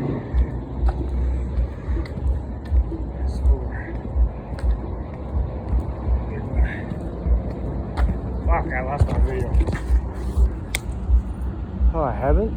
Fuck, I lost my video. Oh, I haven't?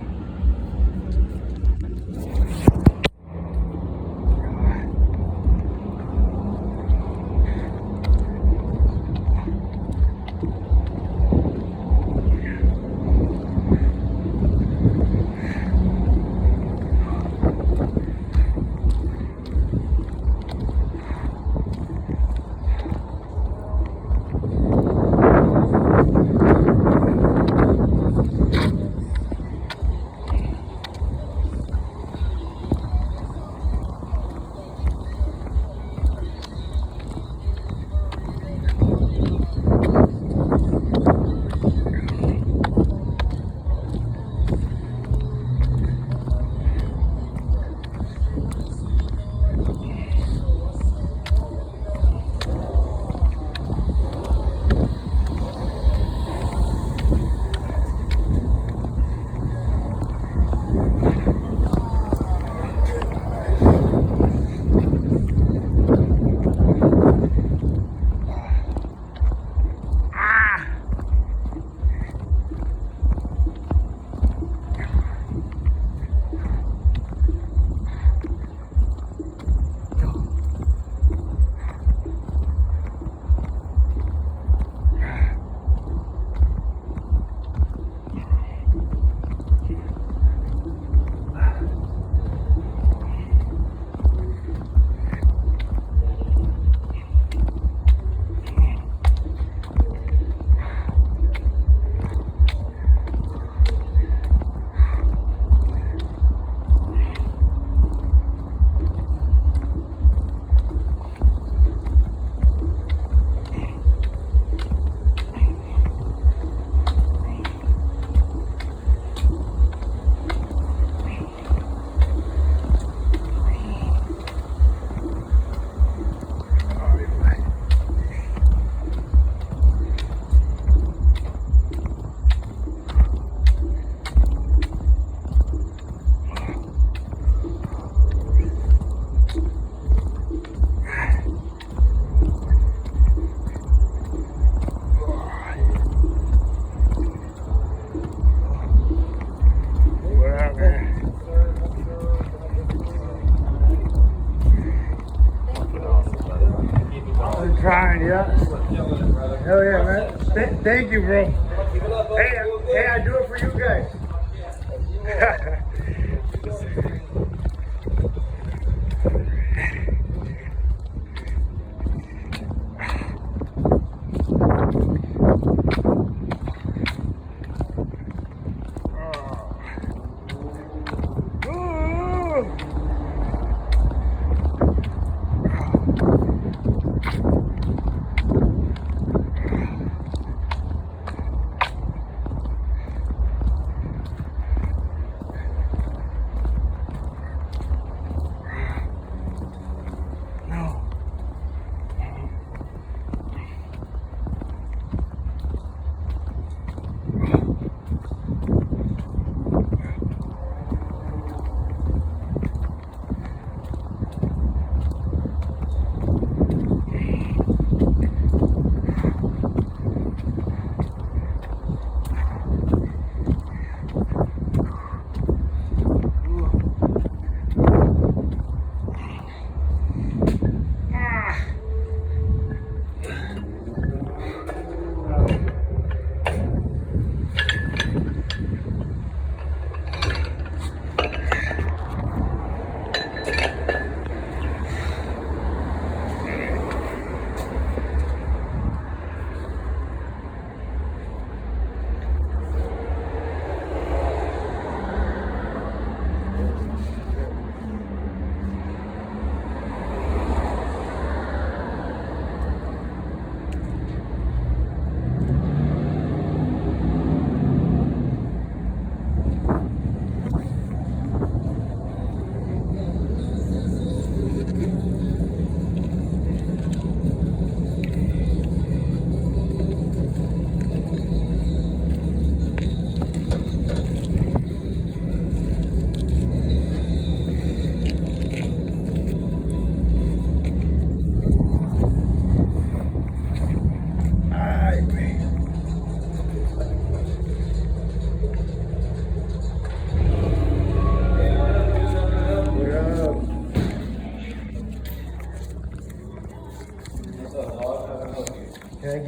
Trying, yeah. Hell yeah, man. Thank you, bro. Hey, I do it for you guys.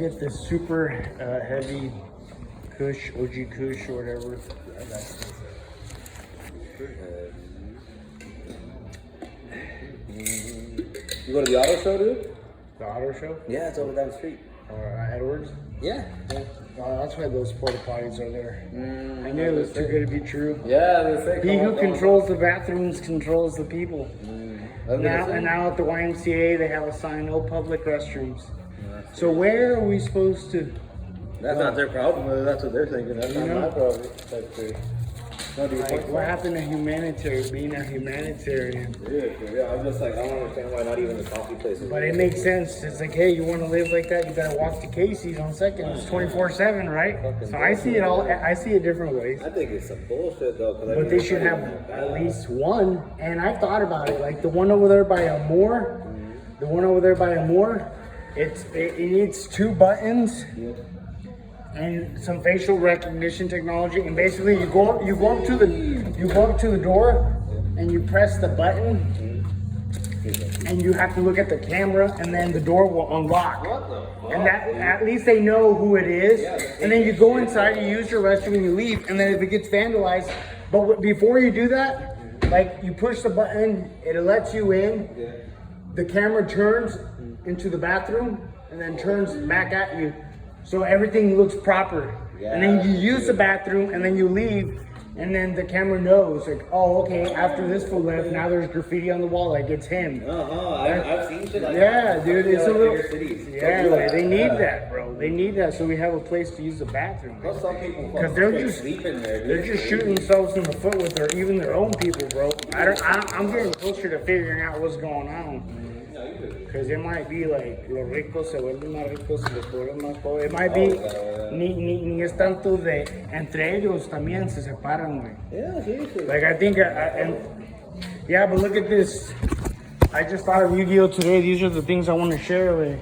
get the super heavy Kush, OG Kush or whatever. I got this. You go to the auto show, dude? The auto show? Yeah, it's over down the street. Or Edwards? Yeah. That's why those porta potties are there. I knew it was too good to be true. Yeah, they say. He who controls the bathrooms controls the people. Now at the YMCA they have a sign: no public restrooms. So where are we supposed to? That's not their problem. That's what they're thinking. That's not my problem. Like, what happened to being a humanitarian? Yeah, I'm just like, I don't understand why not even the coffee places. But it makes sense. It's like, hey, you want to live like that, you gotta walk to Casey's on Second. It's 24/7, right? So I see it all. I see it different ways. I think it's some bullshit though. But they should have at least one. And I've thought about it. Like the one over there by Amore, it needs 2 buttons. And some facial recognition technology, and basically you go up to the door, and you press the button, and you have to look at the camera, and then the door will unlock. And that at least they know who it is. And then you go inside, you use your restroom, and you leave. And then if it gets vandalized, but before you do that, like you push the button, it lets you in. The camera turns into the bathroom, and then turns back at you. So everything looks proper. And then you use the bathroom and then you leave, and then the camera knows, like, oh, okay, after this fool left, now there's graffiti on the wall, like it's him. I've seen shit like that. Dude, it's a little. Yeah, they need that, bro. They need that so we have a place to use the bathroom. Because they're just shooting themselves in the foot with even their own people, bro. I'm getting closer to figuring out what's going on. Because it might be like los ricos se vuelven más ricos y los pobres más pobres. It might be ni es tanto de entre ellos también se separan, güey. Yeah, seriously. Like I think, yeah, but look at this. I just thought of Yu-Gi-Oh today. These are the things I want to share with.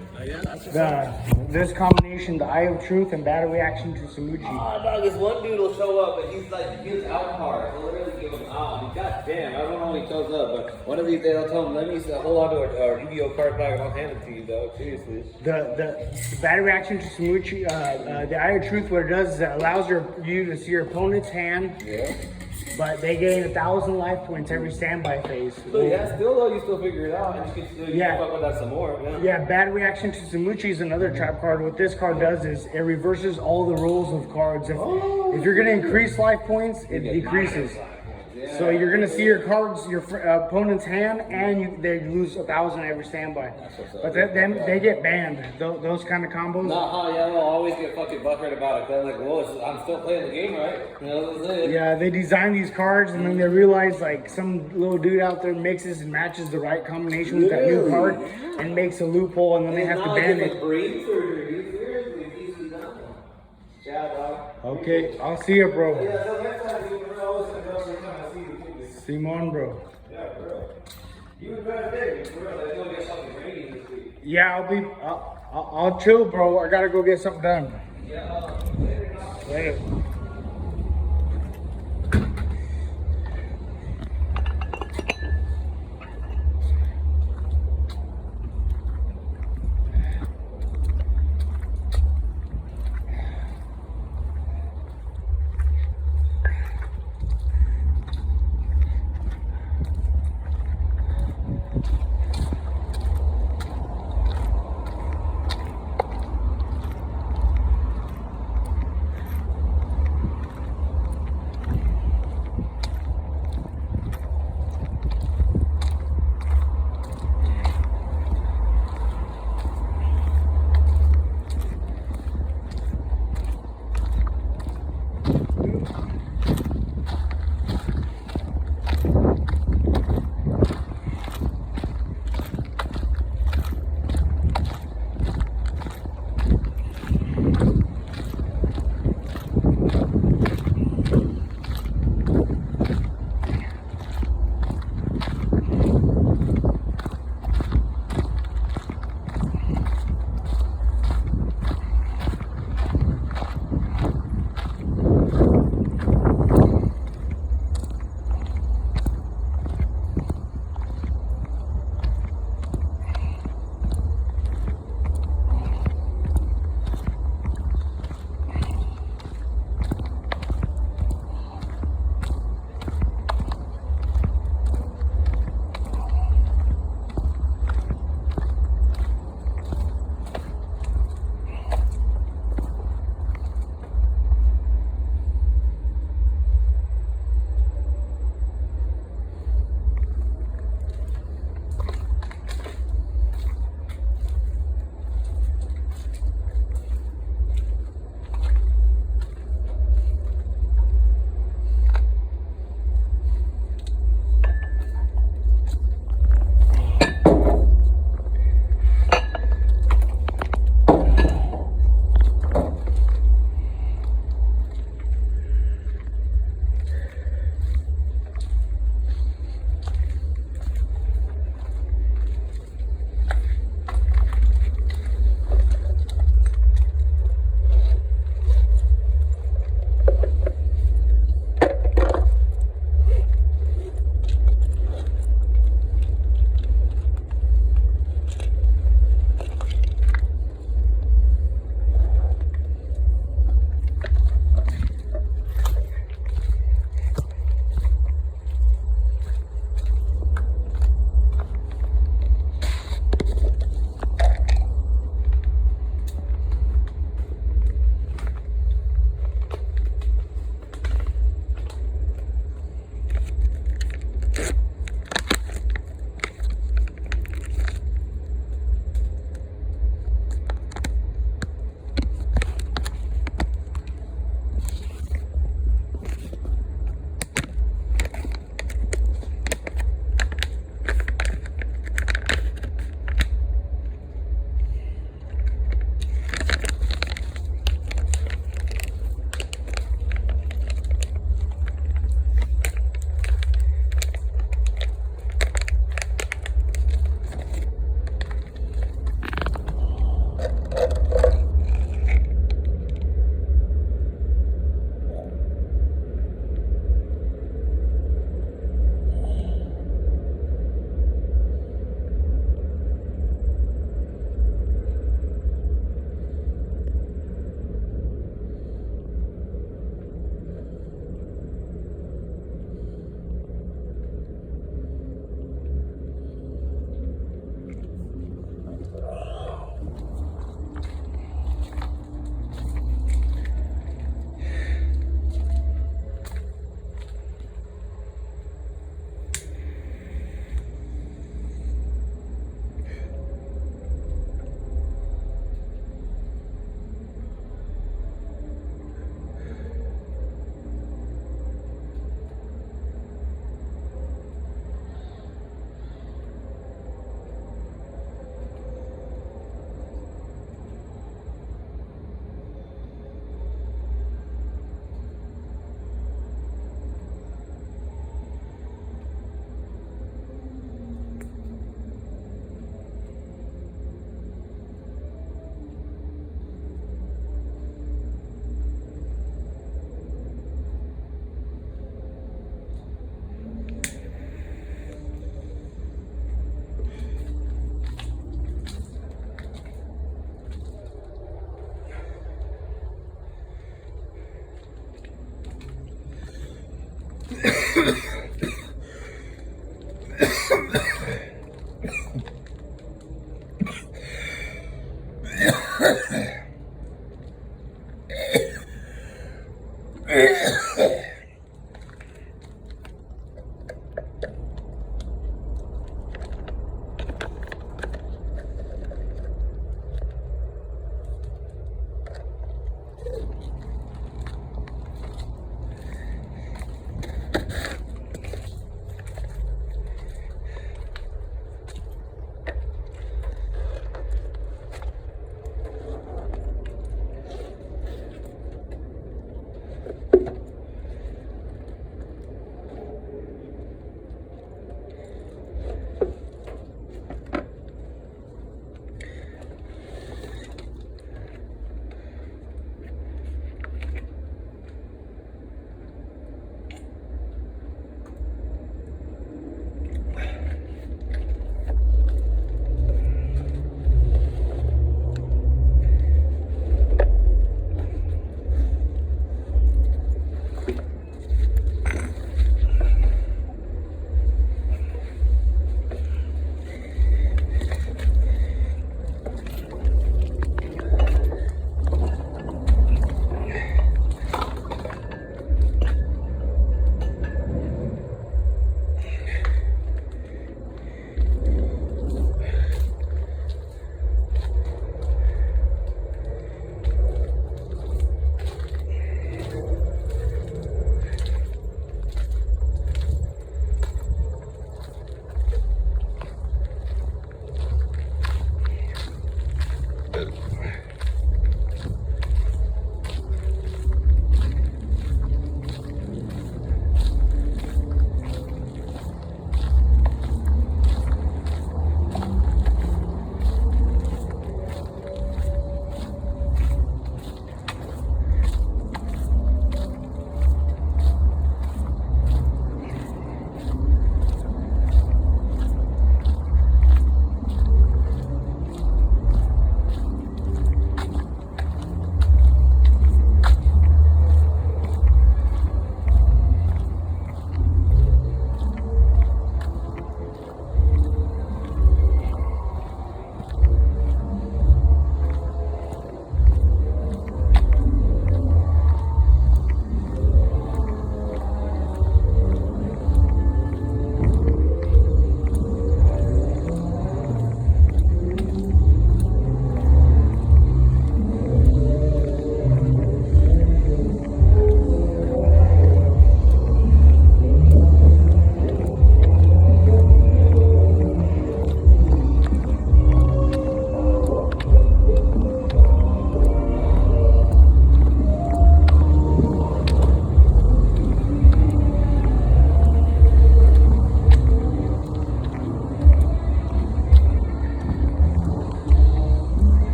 This combination, the Eye of Truth and Battle Reaction to Samuchi. Oh, dog, this one dude will show up and he's like, he gives out cards. He'll literally give them out. God damn, I don't know when he shows up, but one of these days I'll tell him, let me hold on to our Yu-Gi-Oh card back and I'll hand it to you, dog. Seriously. The Battle Reaction to Samuchi, the Eye of Truth, what it does is it allows you to see your opponent's hand. Yeah. But they gain 1,000 life points every standby phase. So yeah, still though, you still figure it out, and you can still fuck with that some more. Yeah, Bad Reaction to Samuchi is another trap card. What this card does is it reverses all the rules of cards. If you're gonna increase life points, it decreases. So you're gonna see your cards, your opponent's hand, and they lose 1,000 every standby. But they get banned. Those kind of combos. Yeah, they'll always get fucking butthurt about it. They're like, well, I'm still playing the game, right? You know, that's it. Yeah, they design these cards, and then they realize like some little dude out there mixes and matches the right combination with that new card, and makes a loophole, and then they have to ban it. Okay, I'll see you, bro. Simon, bro. Yeah, bro. You would better think, bro. Let's go get something ready this week. Yeah, I'll chill, bro. I gotta go get something done. Yeah, Later.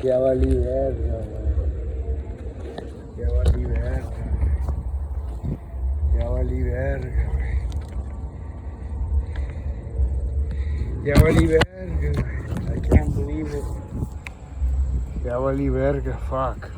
Ya valí verga, güey. Ya valí verga. Ya valí verga, güey. Ya valí verga, güey. I can't believe it. Ya valí verga, fuck.